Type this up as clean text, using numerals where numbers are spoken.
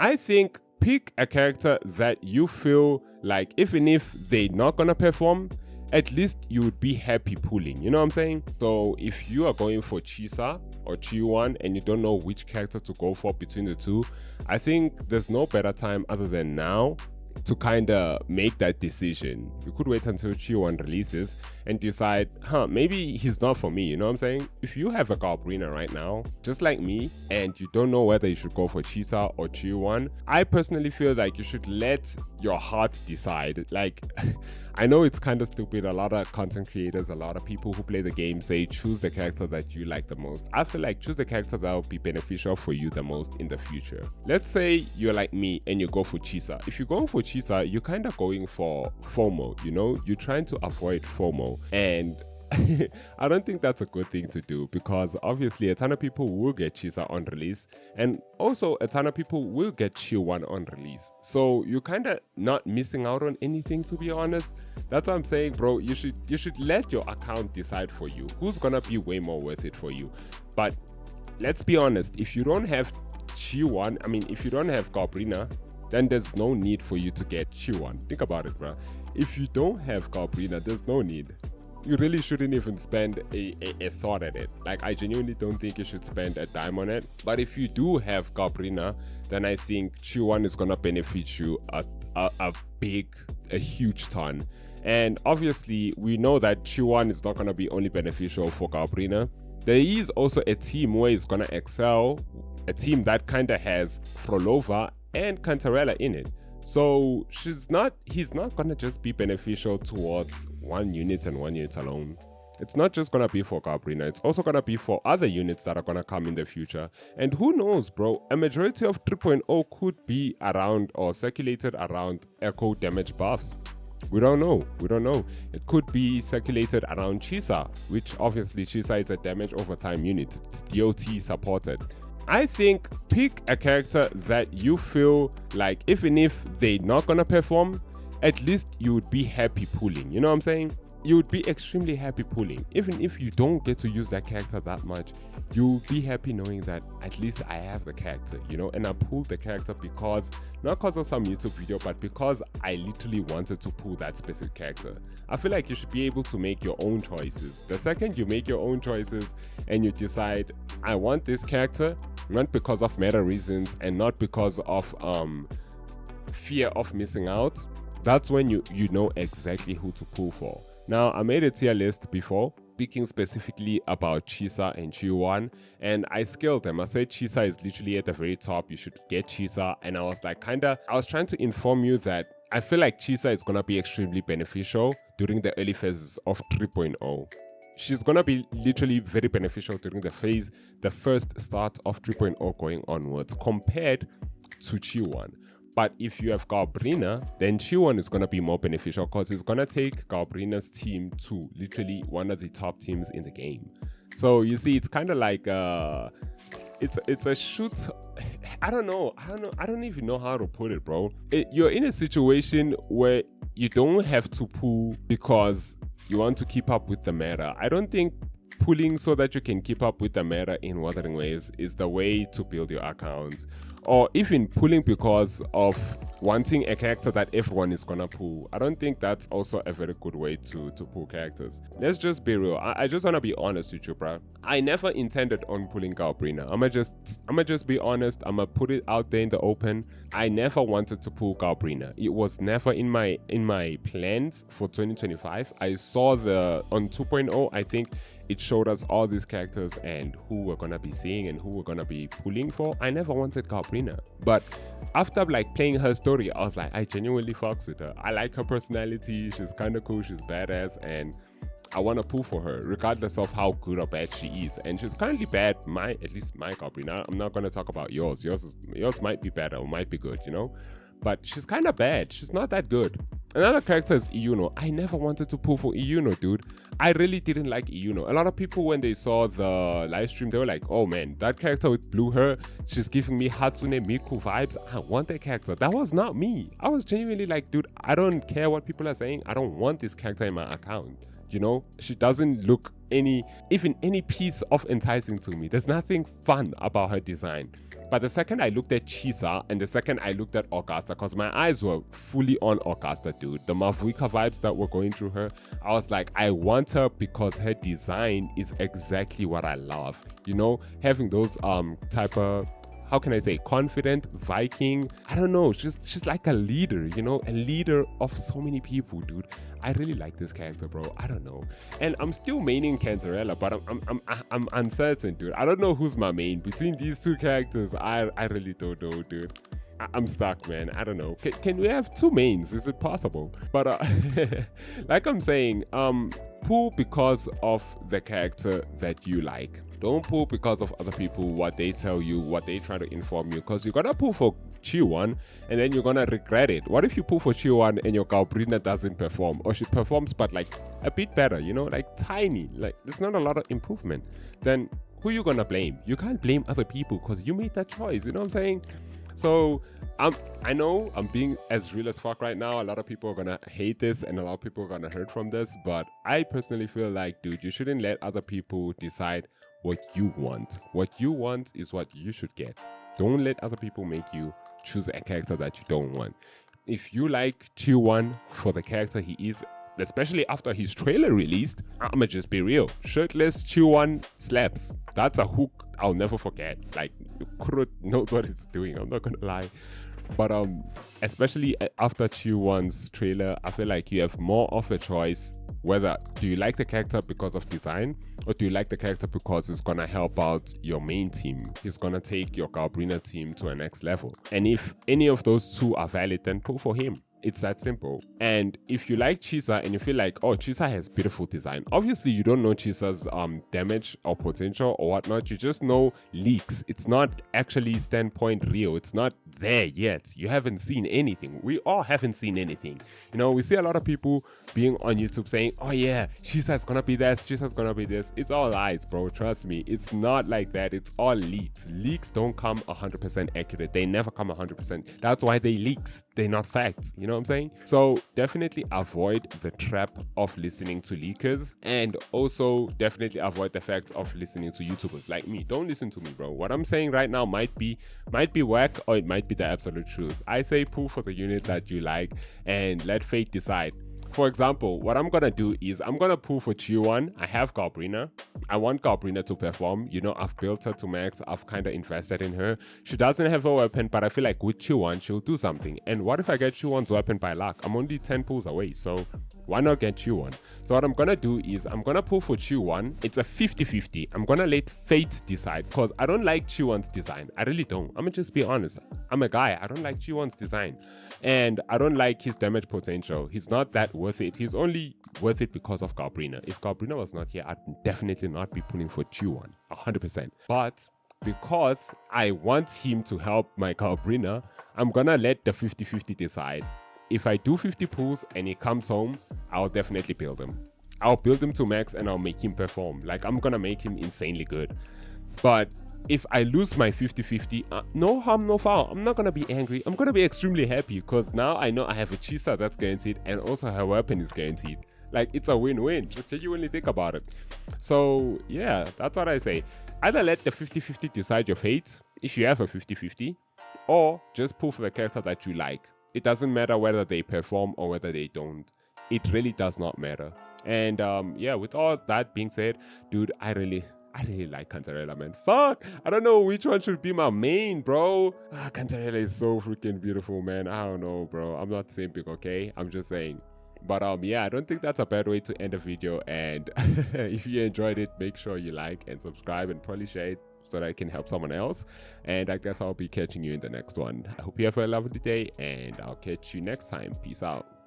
I think pick a character that you feel like even if they're not gonna perform, at least you would be happy pulling. You know what I'm saying? So if you are going for Chisa or Qiuyuan and you don't know which character to go for between the two, I think there's no better time other than now to kind of make that decision. You could wait until Qiuyuan releases and decide, maybe he's not for me, you know what I'm saying? If you have a Galbrina right now, just like me, and you don't know whether you should go for Chisa or Qiuyuan, I personally feel like you should let your heart decide. Like, I know it's kind of stupid. A lot of content creators, a lot of people who play the game say choose the character that you like the most. I feel like choose the character that will be beneficial for you the most in the future. Let's say you're like me and you go for Chisa. If you're going for Chisa, you're kind of going for FOMO, you know? You're trying to avoid FOMO. And I don't think that's a good thing to do, because obviously a ton of people will get Chisa on release, and also a ton of people will get Qiuyuan on release. So you're kind of not missing out on anything, to be honest. That's what I'm saying, bro. You should let your account decide for you who's gonna be way more worth it for you. But let's be honest, if you don't have Qiuyuan, if you don't have Galbrina, then there's no need for you to get Qiuyuan. Think about it, bro. If you don't have Galbrina, there's no need. You really shouldn't even spend a thought at it. Like, I genuinely don't think you should spend a dime on it. But if you do have Galbrina, then I think Qiuyuan is gonna benefit you a huge ton. And obviously, we know that Qiuyuan is not gonna be only beneficial for Galbrina. There is also a team where it's gonna excel, a team that kind of has Frolova and Cantarella in it. So he's not gonna just be beneficial towards one unit and one unit alone. It's not just gonna be for Galbrina, it's also gonna be for other units that are gonna come in the future. And who knows, bro, a majority of 3.0 could be around or circulated around echo damage buffs. We don't know. It could be circulated around Chisa, which obviously Chisa is a damage over time unit. It's DOT supported. I think pick a character that you feel like even if they're not gonna perform, at least you would be happy pulling. You know what I'm saying? You would be extremely happy pulling. Even if you don't get to use that character that much, you'll be happy knowing that at least I have the character, you know? And I pulled the character not because of some YouTube video, but because I literally wanted to pull that specific character. I feel like you should be able to make your own choices. The second you make your own choices and you decide, I want this character, not because of meta reasons and not because of fear of missing out, that's when you know exactly who to pull for. Now, I made a tier list before, speaking specifically about Chisa and Qiuyuan, and I scaled them. I said Chisa is literally at the very top, you should get Chisa, and I was like I was trying to inform you that I feel like Chisa is gonna be extremely beneficial during the early phases of 3.0. She's gonna be literally very beneficial during the first start of 3.0 going onwards, compared to Qiuyuan. But if you have Galbrina, then Qiuyuan is going to be more beneficial because it's going to take Galbrina's team to literally one of the top teams in the game. So you see, it's kind of like it's a shoot. I don't even know how to put it, bro. You're in a situation where you don't have to pull because you want to keep up with the meta. I don't think pulling so that you can keep up with the meta in Wuthering Waves is the way to build your account. Or even pulling because of wanting a character that everyone is gonna pull. I don't think that's also a very good way to pull characters. Let's just be real. I just wanna be honest with you, bro. I never intended on pulling Galbrina. I'ma just be honest. I'ma put it out there in the open. I never wanted to pull Galbrina. It was never in my plans for 2025. I saw on 2.0, I think it showed us all these characters and who we're gonna be seeing and who we're gonna be pulling for. I never wanted Galbrina, but after playing her story, I was like, I genuinely fucks with her. I like her personality. She's kind of cool. She's badass, and I want to pull for her, regardless of how good or bad she is. And she's currently bad. At least my Galbrina. I'm not gonna talk about yours. Yours might be better or might be good, you know. But she's kind of bad. She's not that good. Another character is Qiuyuan. I never wanted to pull for Qiuyuan, dude. I really didn't like Qiuyuan. A lot of people, when they saw the live stream, they were like, oh man, that character with blue hair, she's giving me Hatsune Miku vibes. I want that character. That was not me. I was genuinely like, dude, I don't care what people are saying. I don't want this character in my account. You know, she doesn't look even any piece of enticing to me. There's nothing fun about her design. But the second I looked at Chisa and the second I looked at Augusta, because my eyes were fully on Augusta, dude. The Mavuika vibes that were going through her, I was like, I want her because her design is exactly what I love. You know, having those type of, how can I say, confident Viking. I don't know. She's like a leader, you know, a leader of so many people, dude. I really like this character, bro. I don't know. And I'm still maining Cantarella, but I'm uncertain, dude. I don't know who's my main between these two characters. I really don't know, dude. I'm stuck, man. I don't know. Can we have two mains? Is it possible? But like I'm saying, pull because of the character that you like. Don't pull because of other people, what they tell you, what they try to inform you. Because you're gonna pull for Qiuyuan and then you're gonna regret it. What if you pull for Qiuyuan and your Galbrina doesn't perform, or she performs but like a bit better, you know, like tiny, like there's not a lot of improvement? Then who you gonna blame? You can't blame other people because you made that choice. You know what I'm saying? So I know I'm being as real as fuck right now. A lot of people are gonna hate this and a lot of people are gonna hurt from this, but I personally feel like, dude, you shouldn't let other people decide what you want. What you want is what you should get. Don't let other people make you choose a character that you don't want. If you like Qiuyuan for the character he is, especially after his trailer released, I'ma just be real. Shirtless Qiuyuan slaps. That's a hook I'll never forget. Like, Kuro knows what it's doing, I'm not gonna lie. But especially after Qiuyuan's trailer, I feel like you have more of a choice. Whether do you like the character because of design, or do you like the character because it's gonna help out your main team? It's gonna take your Galbrina team to a next level. And if any of those two are valid, then pull for him. It's that simple. And if you like Chisa and you feel like, oh, Chisa has beautiful design, obviously you don't know Chisa's damage or potential or whatnot. You just know leaks. It's not actually standpoint real. It's not there yet. You haven't seen anything. We all haven't seen anything. You know, we see a lot of people being on YouTube saying, oh yeah, Chisa's gonna be this, Chisa's gonna be this. It's all lies, bro. Trust me. It's not like that. It's all leaks. Leaks don't come 100% accurate. They never come 100%. That's why they leaks. They're not facts. You know what I'm saying? So definitely avoid the trap of listening to leakers, and also definitely avoid the fact of listening to YouTubers like me. Don't listen to me, bro. What I'm saying right now might be whack, or it might be the absolute truth. I say pull for the unit that you like and let fate decide. For example, what I'm gonna do is I'm gonna pull for Qiuyuan. I have Galbrina. I want Galbrina to perform. You know, I've built her to max. I've kind of invested in her. She doesn't have a weapon, but I feel like with Qiuyuan, she'll do something. And what if I get Qiuyuan's weapon by luck? I'm only 10 pulls away, so why not get Qiuyuan? So what I'm gonna do is I'm gonna pull for Qiuyuan. It's a 50-50. I'm gonna let fate decide, because I don't like Qiuyuan's design. I really don't. I'm gonna just be honest. I'm a guy. I don't like Qiuyuan's design. And I don't like his damage potential. He's not that worth it. He's only worth it because of Galbrina. If Galbrina was not here, I'd definitely not be pulling for Qiuyuan, 100%. But because I want him to help my Galbrina, I'm gonna let the 50-50 decide. If I do 50 pulls and he comes home, I'll definitely build him. I'll build him to max and I'll make him perform. Like, I'm gonna make him insanely good. But if I lose my 50-50, no harm, no foul. I'm not gonna be angry. I'm gonna be extremely happy, because now I know I have a Chisa that's guaranteed, and also her weapon is guaranteed. Like, it's a win-win. Just genuinely think about it. So yeah, that's what I say. Either let the 50-50 decide your fate, if you have a 50-50, or just pull for the character that you like. It doesn't matter whether they perform or whether they don't. It really does not matter. And yeah, with all that being said, dude, I really like Cantarella, man. Fuck! I don't know which one should be my main, bro. Cantarella is so freaking beautiful, man. I don't know, bro. I'm not simping, okay? I'm just saying. But yeah, I don't think that's a bad way to end the video. And if you enjoyed it, make sure you like and subscribe and probably share it so that I can help someone else. And I guess I'll be catching you in the next one. I hope you have a lovely day, and I'll catch you next time. Peace out.